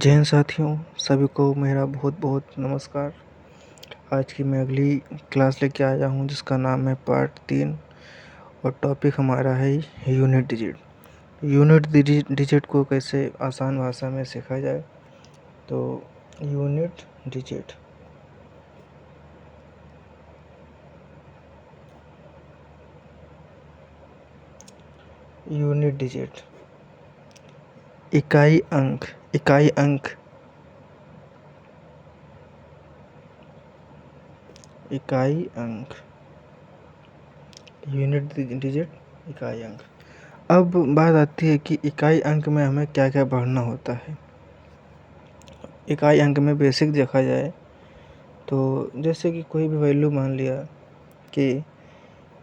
जय हिंद साथियों, सभी को मेरा बहुत बहुत नमस्कार। आज की मैं अगली क्लास लेके आया हूँ जिसका नाम है पार्ट 3 और टॉपिक हमारा है यूनिट डिजिट। यूनिट डिजिट को कैसे आसान भाषा में सीखा जाए। तो यूनिट डिजिट यूनिट डिजिट इकाई अंक यूनिट डिजिट इकाई अंक। अब बात आती है कि इकाई अंक में हमें क्या क्या पढ़ना होता है। इकाई अंक में बेसिक देखा जाए तो जैसे कि कोई भी वैल्यू मान लिया कि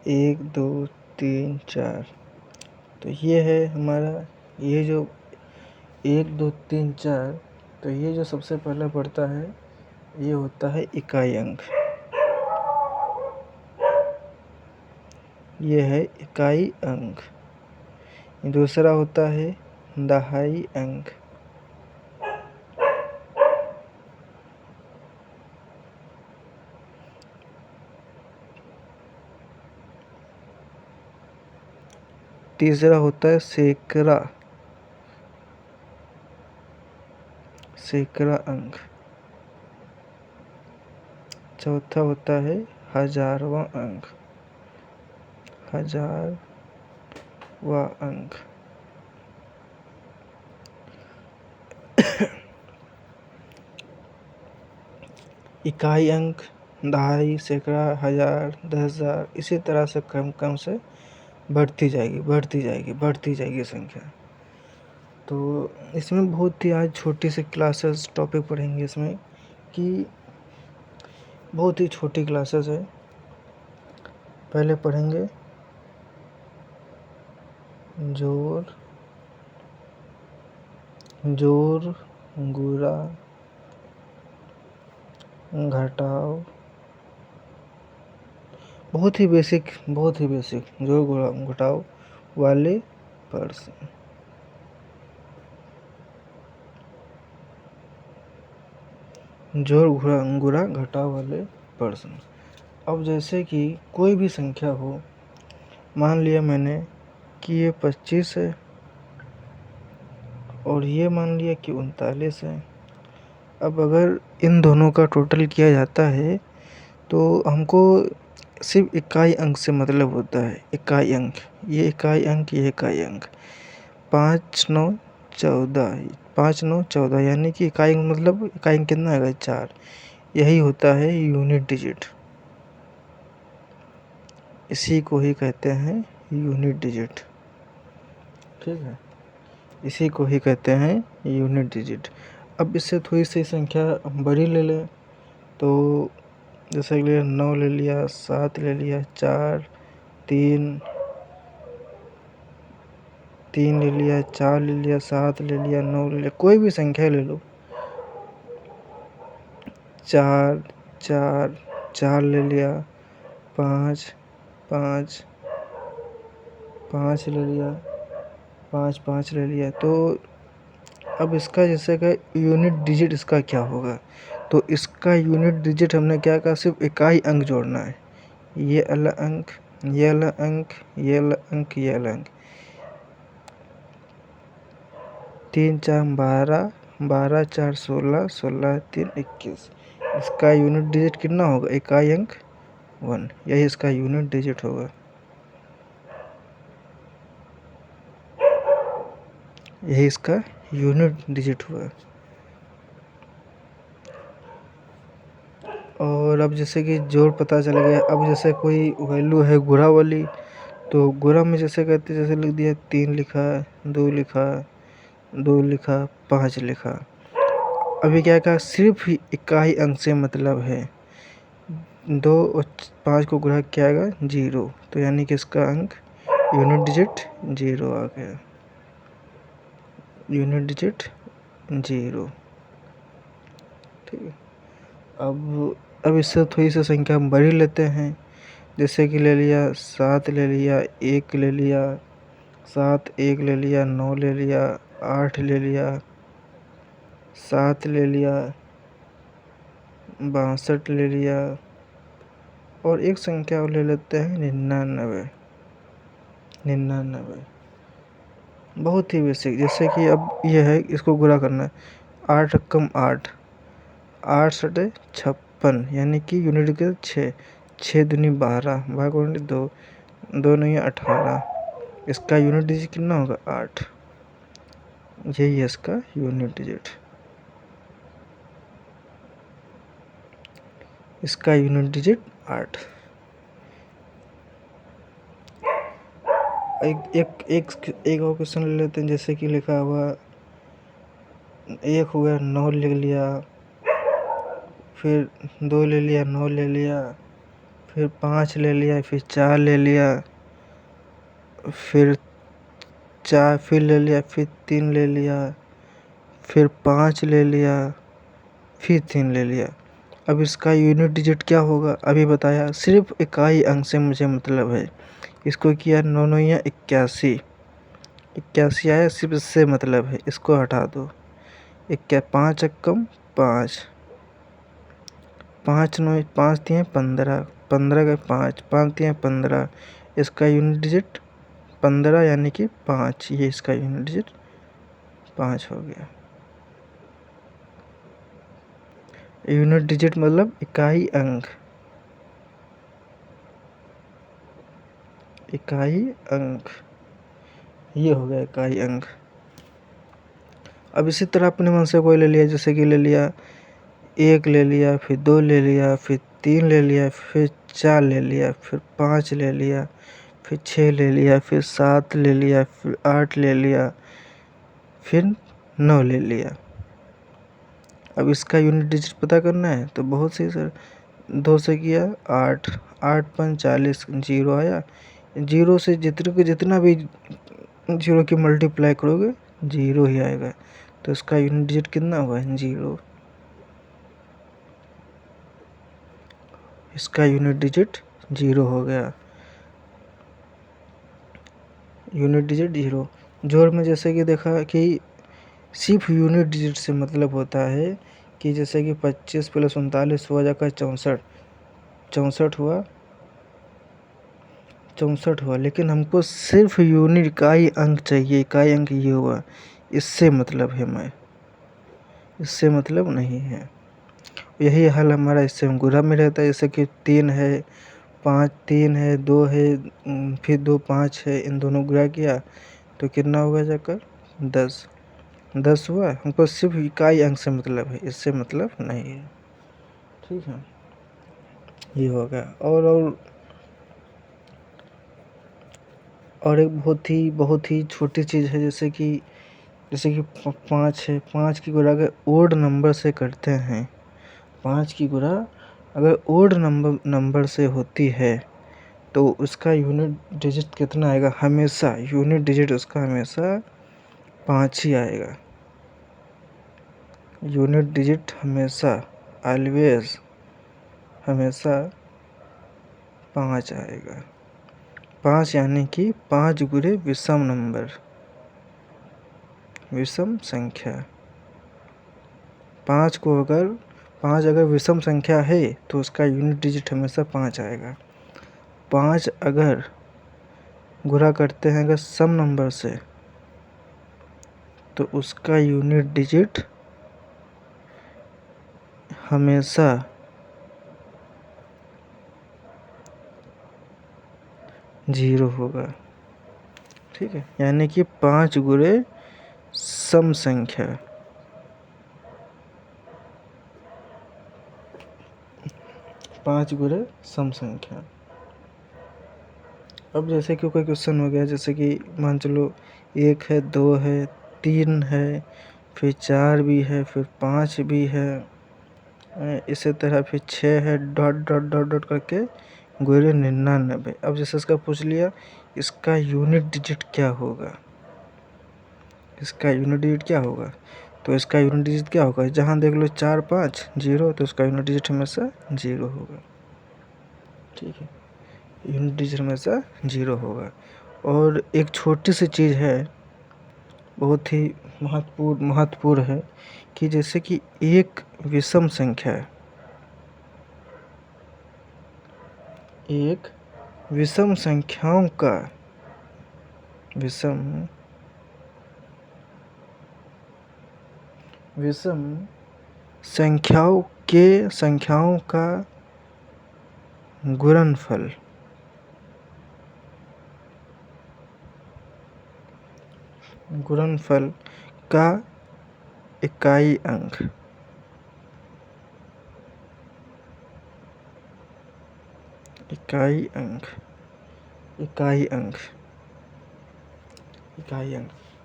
1 2 3 4, तो ये है हमारा, ये जो 1 2 3 4, तो ये जो सबसे पहला पड़ता है ये होता है इकाई अंक। ये है इकाई अंक। दूसरा होता है दहाई अंक। तीसरा होता है सैकड़ा अंक। चौथा होता है हजारवां अंक। इकाई अंक, दहाई, सैकड़ा, हजार, 10,000, इसी तरह से क्रम से बढ़ती जाएगी संख्या। तो इसमें बहुत ही आज छोटी सी क्लासेस टॉपिक पढ़ेंगे इसमें कि बहुत ही छोटी क्लासेस है। पहले पढ़ेंगे जोड़ गुणा घटाव, बहुत ही बेसिक जोड़ गुणा घटाव वाले प्रश्न। जोड़ गुणा घटाव वाले प्रश्न। अब जैसे कि कोई भी संख्या हो, मान लिया मैंने कि ये 25 है और ये मान लिया कि 39 है। अब अगर इन दोनों का टोटल किया जाता है तो हमको सिर्फ इकाई अंक से मतलब होता है। इकाई अंक, ये इकाई अंक, ये इकाई अंक। 5 9 14, यानी कि इकाई अंक मतलब इकाई अंक कितना आएगा? 4। यही होता है यूनिट डिजिट। इसी को ही कहते हैं यूनिट डिजिट। ठीक है, इसी को ही कहते हैं यूनिट डिजिट। अब इससे थोड़ी सी संख्या बड़ी ले लें तो जैसे कि 9 ले लिया, 7 ले लिया, 4 3 ले लिया, 4 ले लिया, 7 ले लिया, 9 ले लिया, कोई भी संख्या ले लो। 4 ले लिया, 5 ले लिया, 5 ले लिया। तो अब इसका जैसे का यूनिट डिजिट इसका क्या होगा? तो इसका यूनिट डिजिट हमने क्या कहा? सिर्फ इकाई अंक जोड़ना है। ये वाला अंक, ये वाला अंक, ये वाला अंक, ये वाला अंक। 3 4 12, 12 4 16, 16 3 21। इसका यूनिट डिजिट कितना होगा? इकाई अंक 1। यही इसका यूनिट डिजिट होगा। यही इसका यूनिट डिजिट हुआ। और अब जैसे कि जोड़ पता चल गया। अब जैसे कोई वैल्यू है गुणा वाली, तो गुणा में जैसे कहते, जैसे लिख दिया 3 लिखा, 2 लिखा, 5 लिखा। अभी क्या कहा? सिर्फ इकाई अंक से मतलब है। 2 और 5 को गुणा किया आएगा 0, तो यानी कि इसका अंक यूनिट डिजिट 0 आ गया। Unit digit 0। ठीक है, अब इससे थोड़ी सी संख्या हम बड़ी लेते हैं। जैसे कि ले लिया 7 ले लिया, 1 ले लिया, 7 1 ले लिया, 9 ले लिया, 8 ले लिया, 7 ले लिया, 62 ले लिया, और एक संख्या और ले लेते हैं 99। बहुत ही बेसिक। जैसे कि अब यह है, इसको गुणा करना है। 8 कम 8, 8 सटे 56, यानी कि यूनिट के 6, 6 दूनी 12, भाग 2, 2 नहीं 18। इसका यूनिट डिजिट कितना होगा? 8। यही है इसका यूनिट डिजिट। इसका यूनिट डिजिट 8। एक और क्वेश्चन ले लेते हैं। जैसे कि लिखा हुआ 1 हो गया, 9 लिख लिया, फिर 2 ले लिया, 9 ले लिया, फिर 5 ले लिया, फिर 4 ले लिया, फिर 4 फिर ले लिया, फिर 3 ले लिया, फिर 5 ले लिया, फिर 3 ले लिया। अब इसका यूनिट डिजिट क्या होगा? अभी बताया। सिर्फ इकाई अंक से मुझे मतलब है। इसको किया 9 9 या 81, 81 आया, सिर्फ इससे मतलब है। इसको हटा दो। 5 एकम 5, 5 9 5 3 15, 15 का 5, 5 3 15। इसका यूनिट डिजिट 15, यानी कि 5। ये इसका यूनिट डिजिट 5 हो गया। यूनिट डिजिट मतलब इकाई अंक। इकाई अंक, ये हो गया इकाई अंक। अब इसी तरह अपने मन से कोई ले लिया। जैसे कि ले लिया 1 ले लिया, फिर 2 ले लिया, फिर 3 ले लिया, फिर 4 ले लिया, फिर 5 ले लिया, फिर 6 ले लिया, फिर 7 ले लिया, फिर 8 ले लिया, फिर 9 ले लिया। अब इसका यूनिट डिजिट पता करना है तो बहुत सही सर। 2 से किया 8, 8 5 40, 0 आया। 0 से जितना भी 0 की मल्टीप्लाई करोगे 0 ही आएगा। तो इसका यूनिट डिजिट कितना हुआ? 0। इसका यूनिट डिजिट 0 हो गया। Unit digit 0। जोड़ में जैसे कि देखा कि सिर्फ यूनिट डिजिट से मतलब होता है कि जैसे कि 25 प्लस 39 हुआ जाकर 64, 64 हुआ। लेकिन हमको सिर्फ यूनिट इकाई अंक चाहिए। इकाई अंक ये हुआ, इससे मतलब है। मैं इससे मतलब नहीं है। यही हाल हमारा इससे गुणा में रहता है। जैसे कि 3 है, 5 3 है, 2 है, फिर 2 5 है। इन दोनों गुणा किया तो कितना होगा जाकर? 10। 10 हुआ। हमको सिर्फ इकाई अंक से मतलब है, इससे मतलब नहीं है। ठीक है, ये हो गया। और एक बहुत ही छोटी चीज़ है। जैसे कि 5 है। 5 की गुणा अगर ओड नंबर से करते हैं, 5 की गुणा अगर ओड नंबर से होती है तो उसका यूनिट डिजिट कितना आएगा? हमेशा यूनिट डिजिट उसका हमेशा 5 ही आएगा। यूनिट डिजिट हमेशा, ऑलवेज, हमेशा 5 आएगा। 5 यानी कि 5 गुणे विषम नंबर, विषम संख्या। 5 अगर विषम संख्या है तो उसका यूनिट डिजिट हमेशा 5 आएगा। 5 अगर गुणा करते हैं अगर सम नंबर से तो उसका यूनिट डिजिट हमेशा 0 होगा। ठीक है, यानी कि 5 गुणे सम संख्या। 5 गुणे सम संख्या। अब जैसे कि कोई क्वेश्चन हो गया, जैसे कि मान चलो 1 है, 2 है, 3 है, फिर 4 भी है, फिर 5 भी है, इसी तरह फिर 6 है, डॉट डॉट डॉट डॉट करके गुणे 99। अब जैसे इसका पूछ लिया इसका यूनिट डिजिट क्या होगा? इसका यूनिट डिजिट क्या होगा? तो इसका यूनिट डिजिट क्या होगा? जहाँ देख लो 4 5 0, तो इसका यूनिट डिजिट हमेशा 0 होगा। ठीक है, यूनिट डिजिट हमेशा 0 होगा। और एक छोटी सी चीज़ है, बहुत ही महत्वपूर्ण है कि जैसे कि एक विषम संख्या है, एक विषम संख्याओं का संख्याओं का गुणनफल का इकाई अंक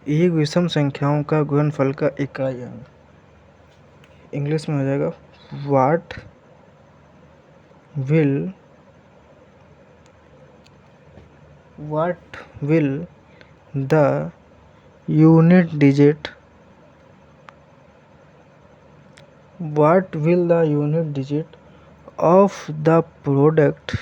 एक विषम संख्याओं का गुणनफल का इकाई अंक इंग्लिश में हो जाएगा what will the unit digit of the product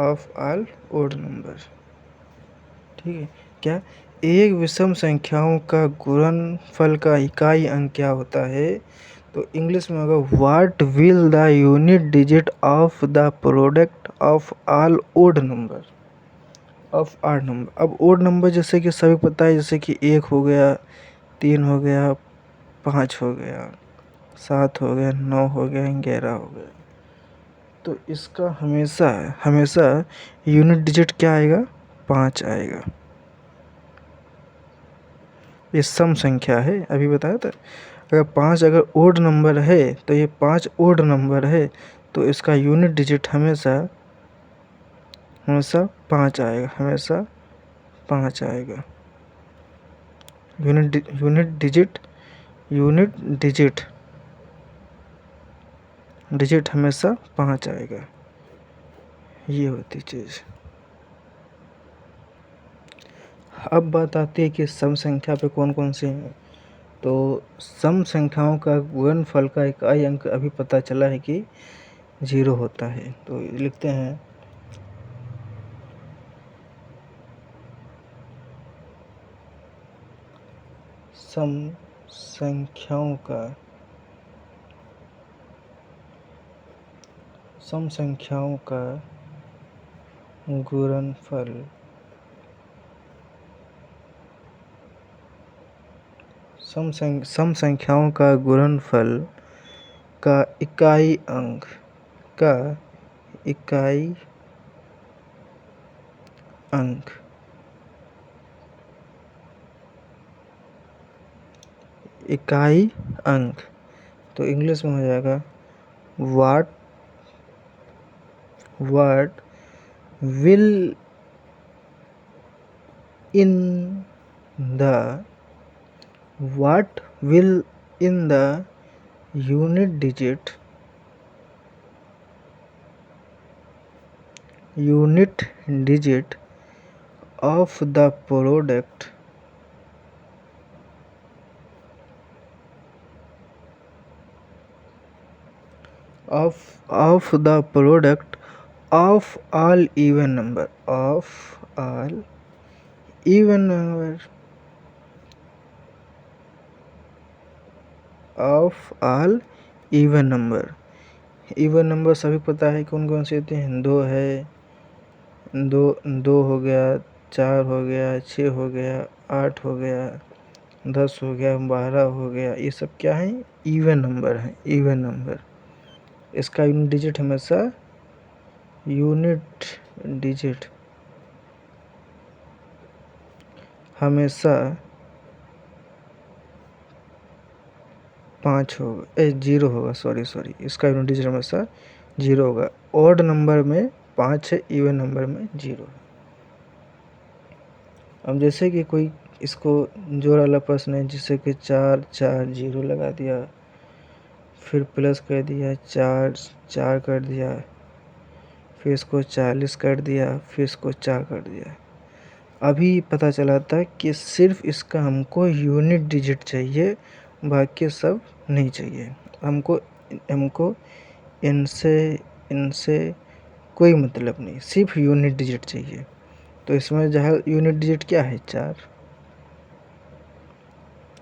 of all odd numbers ठीक है। क्या एक विषम संख्याओं का गुणनफल का इकाई अंक क्या होता है? तो इंग्लिश में होगा what will the unit digit of the product of all odd number अब ओड नंबर जैसे कि सभी पता है, जैसे कि 1 हो गया, 3 हो गया, 5 हो गया, 7 हो गया, 9 हो गया, 11 हो गया। तो इसका हमेशा यूनिट डिजिट क्या आएगा? 5 आएगा। ये सम संख्या है, अभी बताया था। अगर 5 ओड नंबर है तो ये 5 ओड नंबर है, तो इसका यूनिट डिजिट हमेशा 5 आएगा, यूनिट डिजिट हमेशा 5 आएगा। ये होती चीज़। अब बात आती है कि सम संख्या पे कौन कौन से हैं। तो सम संख्याओं का गुणनफल का इकाई अंक अभी पता चला है कि 0 होता है। तो लिखते हैं सम संख्याओं का गुणनफल सम संख्याओं का गुणनफल का इकाई अंक तो इंग्लिश में हो जाएगा what will in the unit digit of the product of the product of all even number even number सभी पता है कौन कौन से होते हैं। 2 है, 2 हो गया, 4 हो गया, 6 हो गया, 8 हो गया, 10 हो गया, 12 हो गया। ये सब क्या है? इवन नंबर है। इसका यूनिट डिजिट हमेशा 5 होगा, 0 होगा। सॉरी, इसका यूनिट डिजिट हमेशा 0 होगा। ऑड नंबर में 5 है, इवन नंबर में 0 है। अब जैसे कि कोई इसको जोड़ वाला प्रश्न है, जिससे कि 4 4 0 लगा दिया, फिर प्लस कर दिया, 4 कर दिया, फिर इसको 40 कर दिया, फिर इसको 4 कर दिया। अभी पता चला था कि सिर्फ इसका हमको यूनिट डिजिट चाहिए, बाकी सब नहीं चाहिए। हमको हमको इनसे इनसे कोई मतलब नहीं, सिर्फ यूनिट डिजिट चाहिए। तो इसमें जो है यूनिट डिजिट क्या है, 4।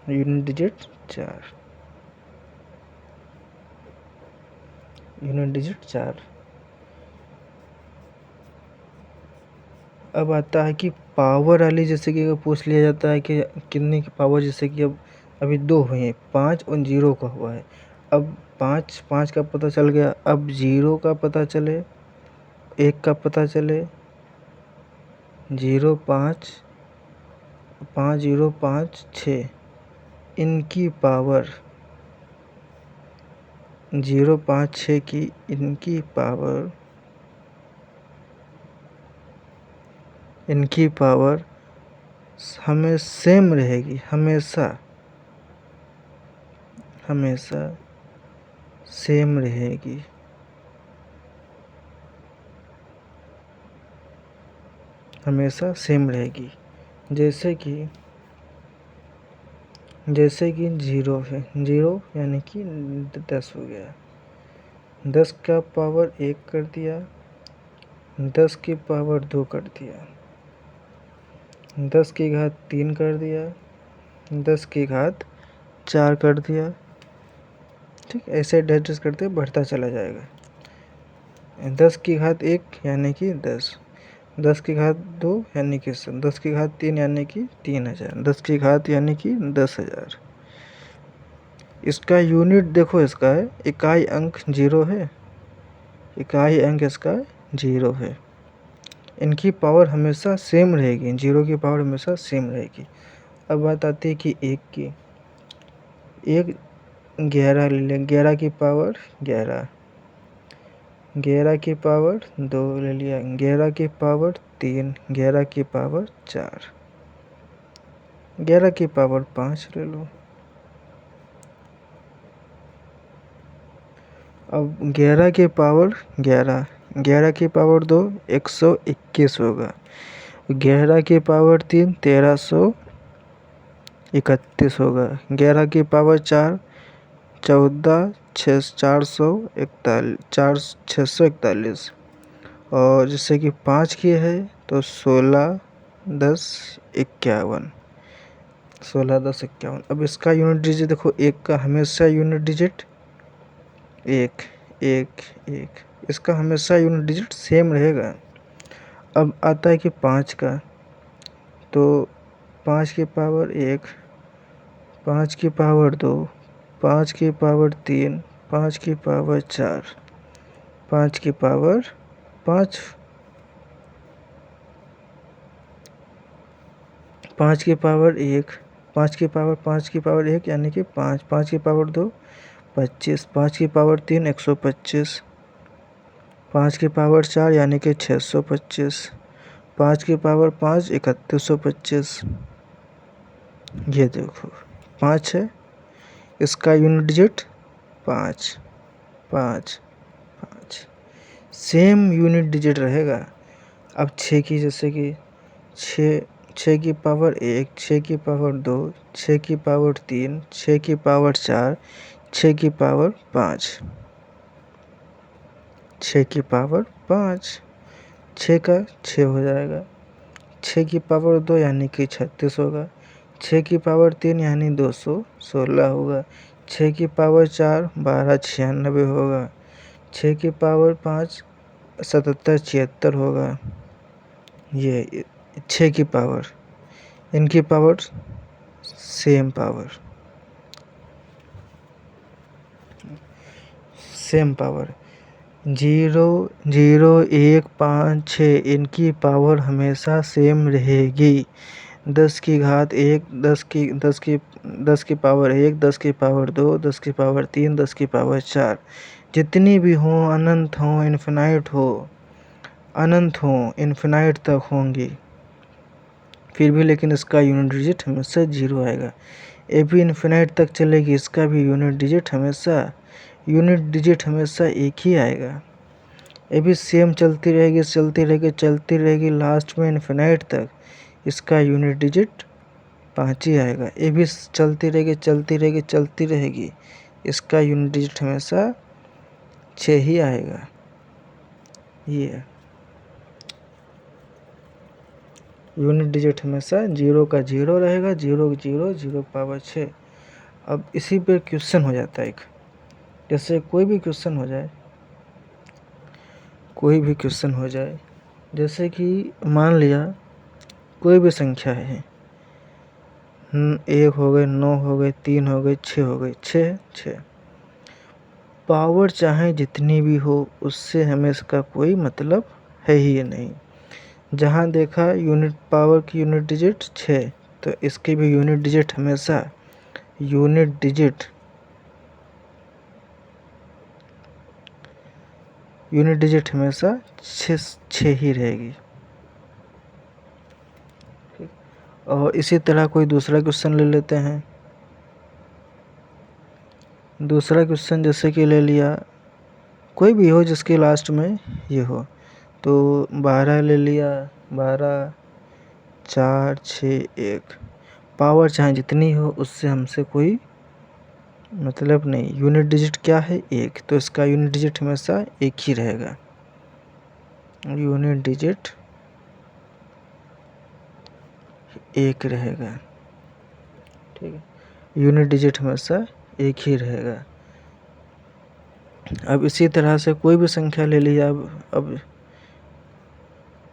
Unit digit 4, unit digit 4। अब आता है कि पावर वाली, जैसे कि अगर पूछ लिया जाता है कि कितने की पावर, जैसे कि अब अभी 2 हुए हैं, 5 और 0 का हुआ है। अब 5 का पता चल गया, अब 0 का पता चले, 1 का पता चले, 0 5 5 0 5 6, इनकी पावर 0 5 6 की इनकी पावर हमें सेम रहेगी, हमेशा सेम रहेगी। हमेशा सेम रहेगी। जैसे कि 0 है, 0 यानी कि 10 हो गया। 10 का पावर 1 कर दिया, 10 की पावर 2 कर दिया, 10 की घात 3 कर दिया, 10 की घात 4 कर दिया। ठीक, ऐसे एडजस्ट करते बढ़ता चला जाएगा। 10 की घात 1 यानी कि 10, 10 की घात 2 यानी कि 10 की घात 3 यानी कि 3000, 10 की घात यानी कि 10,000। इसका यूनिट देखो, इसका है इकाई अंक 0 है, इकाई अंक इसका 0 है। इनकी पावर हमेशा सेम रहेगी, 0 की पावर हमेशा सेम रहेगी। अब बात आती है कि 1 की, 11 ले लें, 11 की पावर 11, 11 की पावर 2 ले लिया, 11 की पावर 3, 11 की पावर 4, 11 की पावर 5 ले लो। अब 11 की पावर 11, 11 की पावर 2 121 होगा, 11 की पावर 3 1331 होगा, 11 की पावर 4 14 641, और जैसे कि 5 की है तो 16 10 51, 16 10 51। अब इसका यूनिट डिजिट देखो, 1 का हमेशा यूनिट डिजिट 1 1 1, इसका हमेशा यूनिट डिजिट सेम रहेगा। अब आता है कि 5 का, तो 5 की पावर 1, 5 की पावर 2, 5 की पावर 3, 5 की पावर 4, 5 की पावर 5, 5 की पावर 1, 5 की पावर 5 की पावर 1 यानी कि 5, 5 की पावर 2 25, 5 की पावर 3 125, 5 की पावर 4 यानी कि 625, 5 की पावर 5 3125। ये देखो 5 है, इसका unit digit 5 5 5, same unit digit रहेगा। अब 6 की, जैसे कि 6 की पावर 1, 6 की पावर 2, 6 की पावर 3, 6 की पावर 4, 6 की पावर 5, 6 की पावर 5, 6 का 6 हो जाएगा, 6 की पावर 2 यानी कि 36 होगा, 6 की पावर 3 यानी 216 होगा, 6 की पावर 4 1296 होगा, 6 की पावर 5 7776 होगा। ये 6 की पावर, इनकी पावर सेम पावर 0 0 1 5 6, इनकी पावर हमेशा सेम रहेगी। 10 की घात 1, 10 की पावर 1, 10 की पावर 2, 10 की पावर 3, 10 की पावर 4, जितनी भी हो, अनंत हो, इन्फिनाइट तक होंगी, फिर भी लेकिन इसका यूनिट डिजिट हमेशा 0 आएगा। ये भी इन्फिनाइट तक चलेगी, इसका भी यूनिट डिजिट हमेशा यूनिट डिजिट हमेशा एक ही आएगा। ये भी सेम चलती रहेगी लास्ट में इन्फिनाइट तक, इसका यूनिट डिजिट 5 ही आएगा। ये भी चलती रहेगी, इसका यूनिट डिजिट हमेशा 6 ही आएगा। ये यूनिट डिजिट हमेशा 0 का 0 रहेगा, 0 0 पावर 6। अब इसी पे क्वेश्चन हो जाता है एक, जैसे कोई भी क्वेश्चन हो जाए, जैसे कि मान लिया कोई भी संख्या है, 1 हो गए, 9 हो गए, 3 हो गए, 6 हो गए, 6 पावर चाहे जितनी भी हो, उससे हमें इसका कोई मतलब है ही नहीं। जहाँ देखा यूनिट पावर की यूनिट डिजिट 6, तो इसकी भी यूनिट डिजिट हमेशा हमेशा 6 ही रहेगी। और इसी तरह कोई दूसरा क्वेश्चन ले लेते हैं। दूसरा क्वेश्चन जैसे कि ले लिया, कोई भी हो जिसके लास्ट में ये हो, तो 12 ले लिया, 12 4 6 1 पावर चाहे जितनी हो, उससे हमसे कोई मतलब नहीं। यूनिट डिजिट क्या है? 1, तो इसका यूनिट डिजिट हमेशा 1 ही रहेगा। यूनिट डिजिट 1 रहेगा, ठीक है, यूनिट डिजिट हमेशा 1 ही रहेगा। अब इसी तरह से कोई भी संख्या ले लिया, अब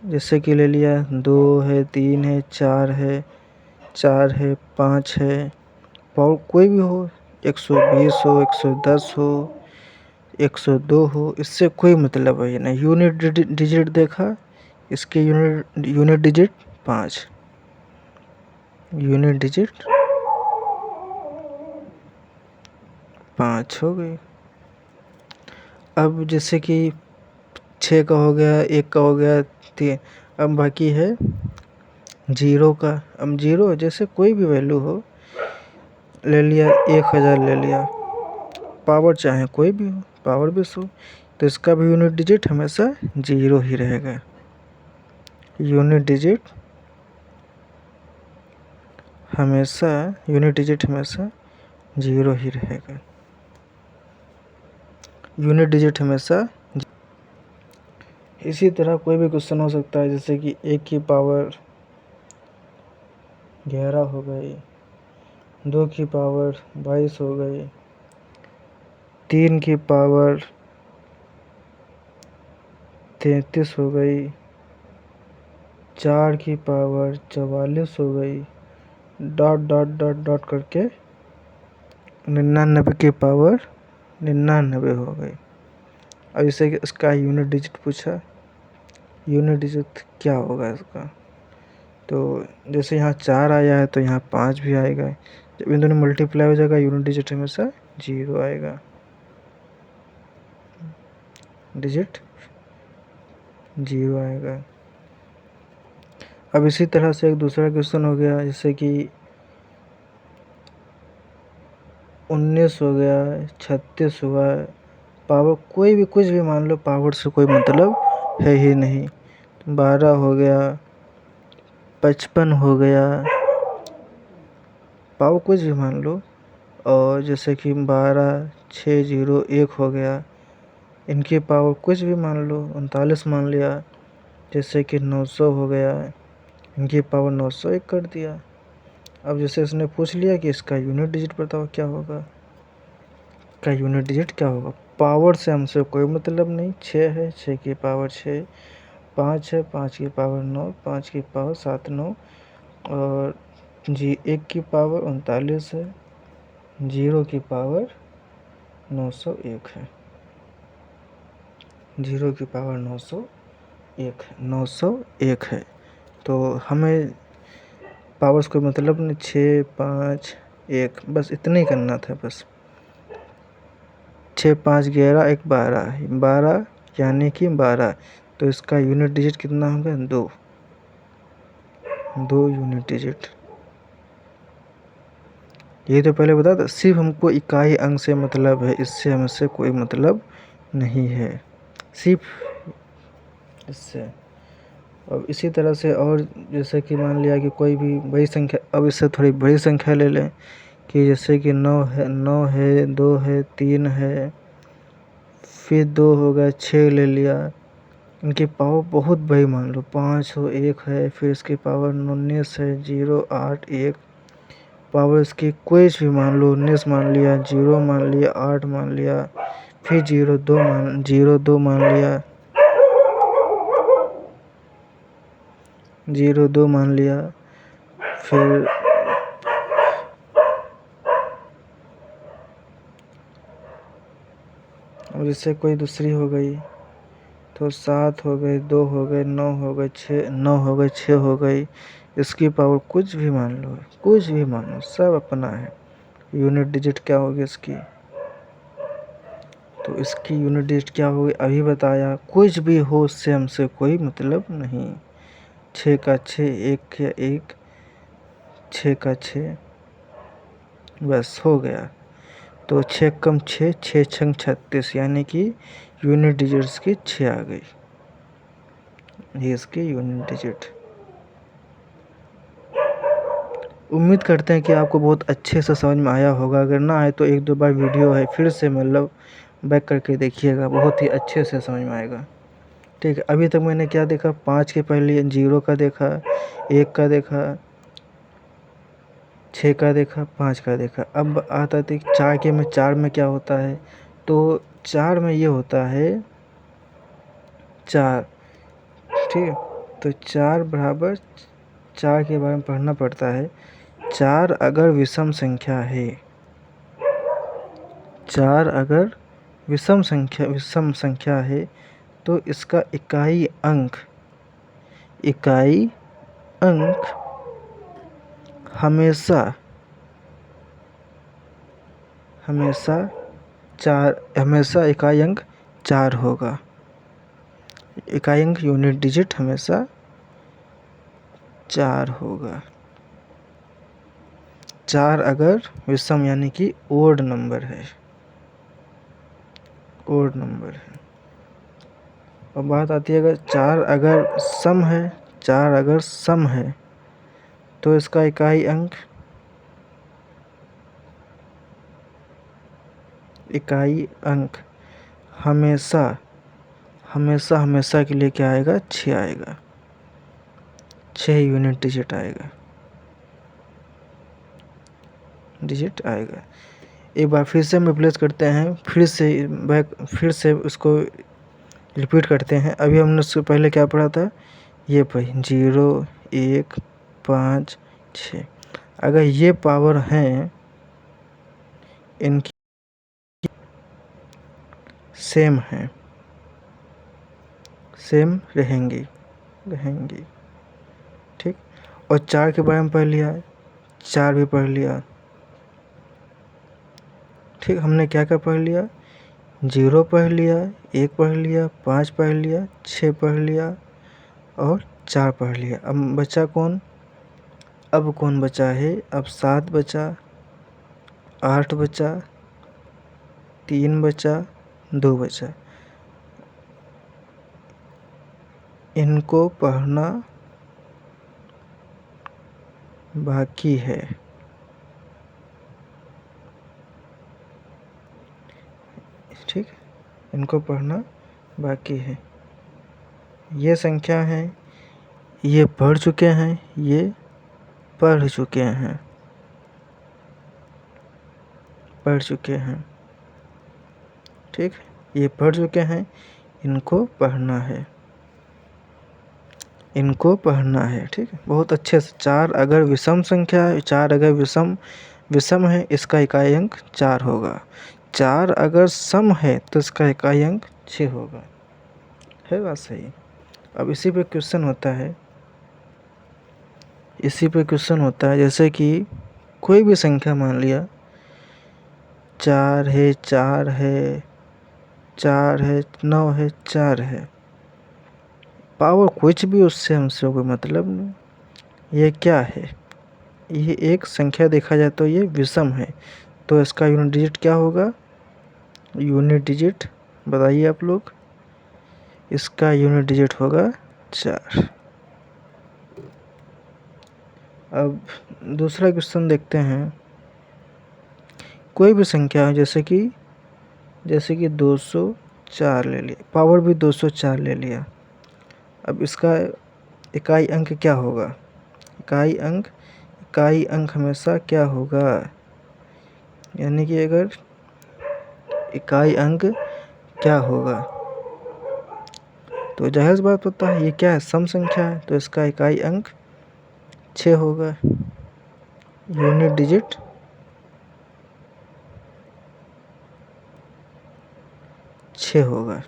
जैसे कि ले लिया 2 है, 3 है, 4 है, 5 है, पावर कोई भी हो, 120 हो, 110 हो, 102 हो, इससे कोई मतलब है नहीं। यूनिट डिजिट देखा, इसके यूनिट डिजिट 5, यूनिट डिजिट 5 हो गई। अब जैसे कि 6 का हो गया, 1 का हो गया, 3, अब बाकी है 0 का। अब 0 जैसे कोई भी वैल्यू हो, ले लिया 1000 ले लिया, पावर चाहे कोई भी हो, पावर भी 100, तो इसका भी यूनिट डिजिट हमेशा 0 ही रहेगा। यूनिट डिजिट हमेशा 0 ही रहेगा। यूनिट डिजिट हमेशा। इसी तरह कोई भी क्वेश्चन हो सकता है, जैसे कि 1 की पावर 11 हो गई, 2 की पावर 22 हो गई, 3 की पावर 33 हो गई, 4 की पावर 44 हो गई, डॉट डॉट डॉट डॉट करके 99 की पावर 99 हो गई। अब इसे इसका यूनिट डिजिट पूछा, यूनिट डिजिट क्या होगा इसका? तो जैसे यहाँ 4 आया है, तो यहाँ 5 भी आएगा। जब इन दोनों मल्टीप्लाई हो जाएगा, यूनिट डिजिट हमेशा 0 आएगा। डिजिट 0 आएगा। अब इसी तरह से एक दूसरा क्वेश्चन हो गया, जैसे कि 19 हो गया, 36 हुआ, पावर कोई भी कुछ भी मान लो, पावर से कोई मतलब है ही नहीं। 12 हो गया, 55 हो गया, पावर कुछ भी मान लो। और जैसे कि 12 6 0 1 हो गया, इनकी पावर कुछ भी मान लो, 39 मान लिया। जैसे कि 900 हो गया, इनकी पावर 901 कर दिया। अब जैसे इसने पूछ लिया कि इसका यूनिट डिजिट बताओ क्या होगा, का यूनिट डिजिट क्या होगा? पावर से हमसे कोई मतलब नहीं। 6 है, 6 की पावर 6, 5 है, 5 की पावर 9, 5 की पावर 7 9, और 1 की पावर 39 है, 0 की पावर 901 है, 0 की पावर 901 है। तो हमें पावर्स कोई मतलब नहीं, 6 5 1, बस इतना ही करना था। बस 6 5 11 1 12, 12 यानी कि 12, तो इसका यूनिट डिजिट कितना होगा? 2 यूनिट डिजिट, ये तो पहले बता था, सिर्फ हमको इकाई अंक से मतलब है, इससे हमसे कोई मतलब नहीं है, सिर्फ इससे। अब इसी तरह से और जैसे कि मान लिया कि कोई भी बड़ी संख्या, अब इससे थोड़ी बड़ी संख्या ले लें कि जैसे कि 9 है 2 है 3 है, फिर 2 हो गया, 6 ले लिया। इनकी पावर बहुत बड़ी मान लो 5 हो, 1 है, फिर इसकी पावर 19 है, 0 8 1, पावर इसकी कोई भी मान लो, 19 मान लिया, 0 मान लिया, 8 मान लिया, फिर 0 2 मान लिया, 0 2 मान लिया, फिर और इससे कोई दूसरी हो गई तो 7 हो गए, 2 हो गए, 9 हो गए, 9 हो गए, 6 हो गई। इसकी पावर कुछ भी मान लो, कुछ भी मानो, सब अपना है। यूनिट डिजिट क्या होगी इसकी, तो इसकी यूनिट डिजिट क्या होगी अभी बताया। कुछ भी हो उससे हमसे कोई मतलब नहीं। 6 का 6, 1 का 1, 6 का 6, बस हो गया। तो 6 कम 6, 6 छंग 36, यानी कि यूनिट डिजिट्स की 6 आ गई, ये इसकी यूनिट डिजिट। उम्मीद करते हैं कि आपको बहुत अच्छे से समझ में आया होगा। अगर ना आए तो एक दो बार वीडियो है फिर से मतलब बैक करके देखिएगा, बहुत ही अच्छे से समझ में आएगा। ठीक है, अभी तक मैंने क्या देखा, 5 के पहले 0 का देखा, 1 का देखा, 6 का देखा, 5 का देखा। अब आता था 4 के में, 4 में क्या होता है, तो 4 में ये होता है 4, ठीक है। तो 4 बराबर, 4 के बारे में पढ़ना पड़ता है। 4 अगर विषम संख्या है, 4 अगर विषम संख्या है तो इसका इकाई अंक हमेशा 4, हमेशा इकाई अंक 4 होगा। इकाई अंक यूनिट डिजिट हमेशा 4 होगा। 4 अगर विषम यानी कि ओड नंबर है, ओड नंबर है। अब बात आती है अगर 4 अगर सम है, 4 अगर सम है तो इसका इकाई अंक हमेशा के लिए क्या आएगा, 6 आएगा, 6 यूनिट डिजिट आएगा। एक बार फिर से हम रिप्लेस करते हैं, फिर से उसको रिपीट करते हैं। अभी हमने उससे पहले क्या पढ़ा था, ये 0 1 5 6, अगर ये पावर हैं इनकी सेम रहेंगी, ठीक। और 4 के बारे में पढ़ लिया, 4 भी पढ़ लिया, ठीक। हमने क्या क्या पढ़ लिया, 0 पढ़ लिया, 1 पढ़ लिया, 5 पढ़ लिया, 6 पढ़ लिया और 4 पढ़ लिया। अब बचा कौन, अब कौन बचा है, अब 7 बचा, 8 बचा, 3 बचा, 2 बचा। इनको पढ़ना बाकी है, ठीक। इनको पढ़ना बाकी है। ये संख्या है, ये पढ़ चुके हैं, ये पढ़ चुके हैं, ठीक। ये पढ़ चुके हैं, इनको पढ़ना है, ठीक। बहुत अच्छे से। 4 अगर विषम संख्या है, 4 अगर विषम है, इसका इकाई अंक 4 होगा। 4 अगर सम है तो इसका इकाई अंक 6 होगा। है बात सही। अब इसी पे क्वेश्चन होता है, जैसे कि कोई भी संख्या मान लिया 4 है, 4 है, 4 है, 9 है, 4 है, पावर कुछ भी उससे हमसे कोई मतलब नहीं। ये क्या है, ये एक संख्या देखा जाए तो ये विषम है, तो इसका यूनिट डिजिट क्या होगा? यूनिट डिजिट बताइए आप लोग। इसका यूनिट डिजिट होगा 4। अब दूसरा क्वेश्चन देखते हैं। कोई भी संख्या है जैसे कि 204 ले लिया, पावर भी 204 ले लिया। अब इसका इकाई अंक क्या होगा? इकाई अंक हमेशा क्या होगा? यानी कि अगर इकाई अंक क्या होगा, तो जाहिर सी बात पता है ये क्या है? सम संख्या है, तो इसका इकाई अंक 6 होगा। यूनिट डिजिट 6 होगा।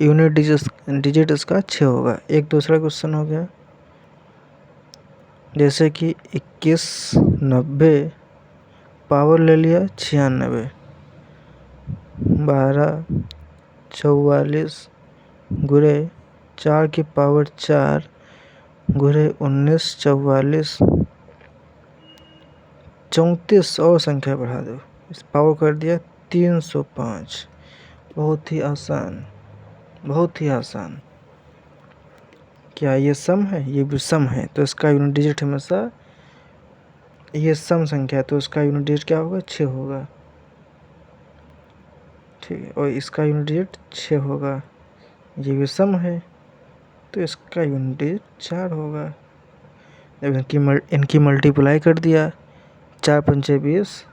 यूनिट डिजिट इसका 6 होगा। एक दूसरा क्वेश्चन हो गया, जैसे कि 21 90 पावर ले लिया 96, 12 44 गुणे 4 की पावर 4 गुणे 19 44 34 और संख्या बढ़ा दो, इस पावर कर दिया 305। बहुत ही आसान, बहुत ही आसान। क्या ये सम है? ये भी सम है, तो इसका यूनिट डिजिट हमेशा, ये सम संख्या है तो इसका यूनिट डिजिट क्या होगा? 6 होगा। ठीक है, और इसका यूनिट डिजिट 6 होगा। ये भी सम है तो इसका यूनिट डिजिट 4 होगा। जब इनकी मल्टीप्लाई कर दिया, 4 पंचे 20,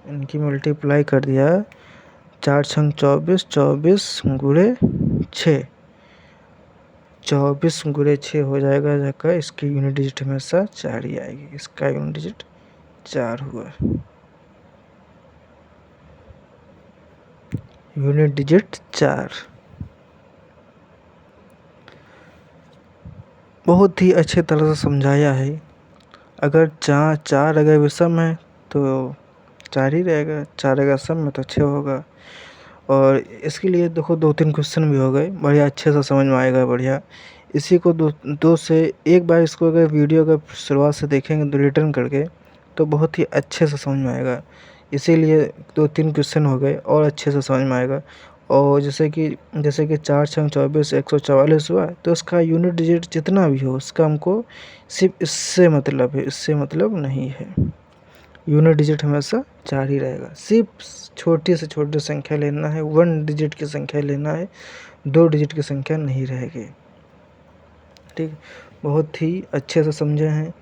इनकी मल्टीप्लाई कर दिया, 4 छंग 24, 24 गुणे 6, 24 गुणे 6 हो जाएगा जाकर, इसकी यूनिट डिजिट हमेशा 4 ही आएगी। इसका यूनिट डिजिट 4 हुआ। Unit digit 4। बहुत ही अच्छे तरह से समझाया है। अगर 4 अगर विषम है तो 4 ही रहेगा, 4 अगर सम में तो 6 होगा। और इसके लिए देखो 2-3 क्वेश्चन भी हो गए, बढ़िया अच्छे से समझ में आएगा। बढ़िया इसी को दो से एक बार इसको अगर वीडियो अगर शुरुआत से देखेंगे तो रिटर्न करके, तो बहुत ही अच्छे से समझ में आएगा। इसीलिए 2-3 क्वेश्चन हो गए और अच्छे से समझ में आएगा। और जैसे कि 4 छंग 24 144 हुआ, तो इसका यूनिट डिजिट जितना भी हो उसका हमको सिर्फ इससे मतलब है, इससे मतलब नहीं है। यूनिट डिजिट हमेशा 4 ही रहेगा। सिर्फ छोटी से छोटी संख्या लेना है, 1 डिजिट की संख्या लेना है, 2 डिजिट की संख्या नहीं रहेगी। ठीक, बहुत ही अच्छे से समझे हैं,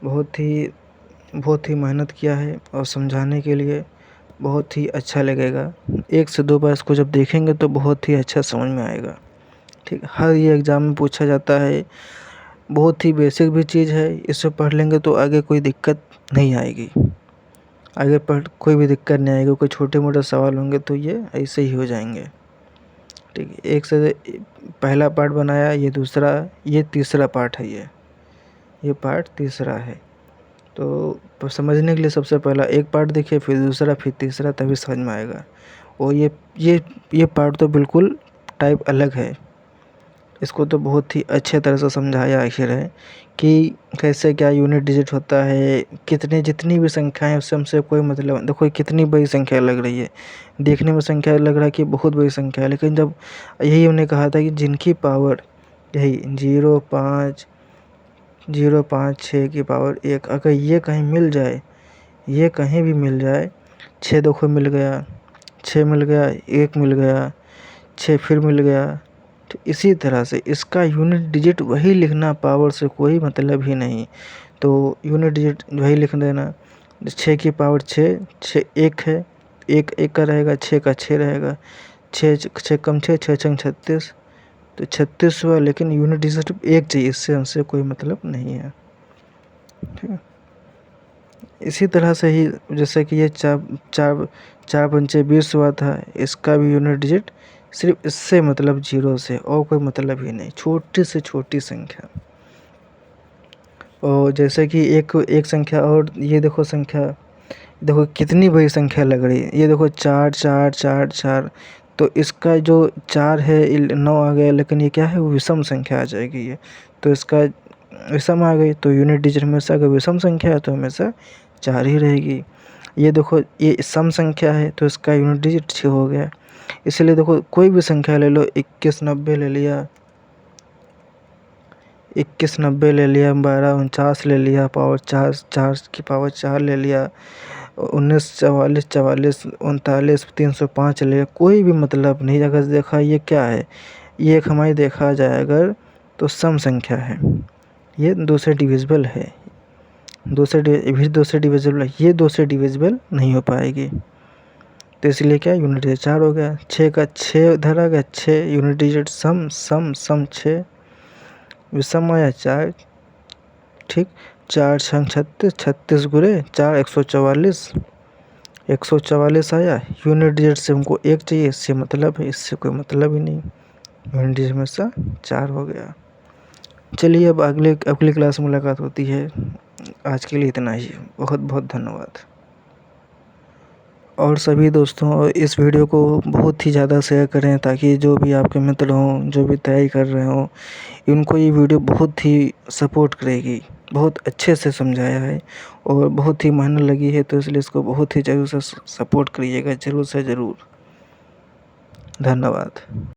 बहुत ही मेहनत किया है, और समझाने के लिए बहुत ही अच्छा लगेगा। 1 से 2 बार इसको जब देखेंगे तो बहुत ही अच्छा समझ में आएगा। ठीक, हर ये एग्ज़ाम में पूछा जाता है, बहुत ही बेसिक भी चीज़ है। इसे पढ़ लेंगे तो आगे कोई दिक्कत नहीं आएगी, आगे पढ़ कोई भी दिक्कत नहीं आएगी। कोई छोटे मोटे सवाल होंगे तो ये ऐसे ही हो जाएंगे। ठीक है, एक से पहला पार्ट बनाया, ये दूसरा, ये तीसरा पार्ट है। ये पार्ट तीसरा है। तो समझने के लिए सबसे पहला एक पार्ट देखिए, फिर दूसरा, फिर तीसरा, तभी समझ में आएगा। और ये पार्ट तो बिल्कुल टाइप अलग है। इसको तो बहुत ही अच्छे तरह से समझाया आखिर है कि कैसे क्या यूनिट डिजिट होता है, जितनी भी संख्याएं उससे हमसे कोई मतलब। देखो कितनी बड़ी संख्या लग रही है, देखने में संख्या लग रहा है कि बहुत बड़ी संख्या है, लेकिन जब यही हमने कहा था कि जिनकी पावर यही 0.6 की पावर 1, अगर ये कहीं मिल जाए, ये कहीं भी मिल जाए, 6 देखो मिल गया, 6 मिल गया, 1 मिल गया, 6 फिर मिल गया, तो इसी तरह से इसका यूनिट डिजिट वही लिखना, पावर से कोई मतलब ही नहीं। तो यूनिट डिजिट वही लिख देना। 6 की पावर 6, 6 1 है, 1 का रहेगा, 6 का 6 रहेगा, 6 कम 6, 6 छंग 36, तो 36 हुआ। लेकिन यूनिट डिजिट 1 चाहिए, इससे हमसे कोई मतलब नहीं है। ठीक है, इसी तरह से ही जैसे कि ये 4 पंचे 20 हुआ था, इसका भी यूनिट डिजिट सिर्फ इससे मतलब 0 से, और कोई मतलब ही नहीं, छोटी से छोटी संख्या। और जैसे कि एक संख्या, और ये देखो संख्या, देखो कितनी बड़ी संख्या लग रही है। ये देखो 4 4 4 4, तो इसका जो 4 है 9 आ गया, लेकिन ये क्या है? वो विषम संख्या आ जाएगी ये। तो इसका विषम आ गई तो यूनिट डिजिट हमेशा अगर विषम संख्या है तो हमेशा 4 ही रहेगी। ये देखो ये सम संख्या है तो इसका यूनिट डिजिट 6 हो गया। इसलिए देखो कोई भी संख्या ले लो, 2190 ले लिया, 2190 ले लिया, 1249 ले लिया, पावर 4 4 की पावर 4 ले लिया, 1944 44 39 305 ले लिया, कोई भी मतलब नहीं। अगर देखा ये क्या है, ये एक हमारी देखा जाए अगर तो सम संख्या है, ये 2 से डिविजिबल है, 2 से डिविजिबल है, ये 2 से डिविजिबल नहीं हो पाएगी। तो इसलिए क्या यूनिट डिजिट 4 हो गया। 6 का 6 इधर आ गया, 6 यूनिट डिजिट सम सम सम 6, विषम आया 4, ठीक। 4 छंग 36, 36 गुणे 4 144, 144 आया। यूनिट डिजिट से हमको 1 चाहिए, इससे मतलब है, इससे कोई मतलब ही नहीं। यूनिट डिजिट हमेशा 4 हो गया। चलिए अब अगली क्लास में मुलाकात होती है। आज के लिए इतना ही, बहुत बहुत धन्यवाद। और सभी दोस्तों इस वीडियो को बहुत ही ज़्यादा शेयर करें ताकि जो भी आपके मित्र हों, जो भी तैयारी कर रहे हों, इनको ये वीडियो बहुत ही सपोर्ट करेगी। बहुत अच्छे से समझाया है और बहुत ही मेहनत लगी है, तो इसलिए इसको बहुत ही ज़रूर से सपोर्ट करिएगा, ज़रूर से ज़रूर। धन्यवाद।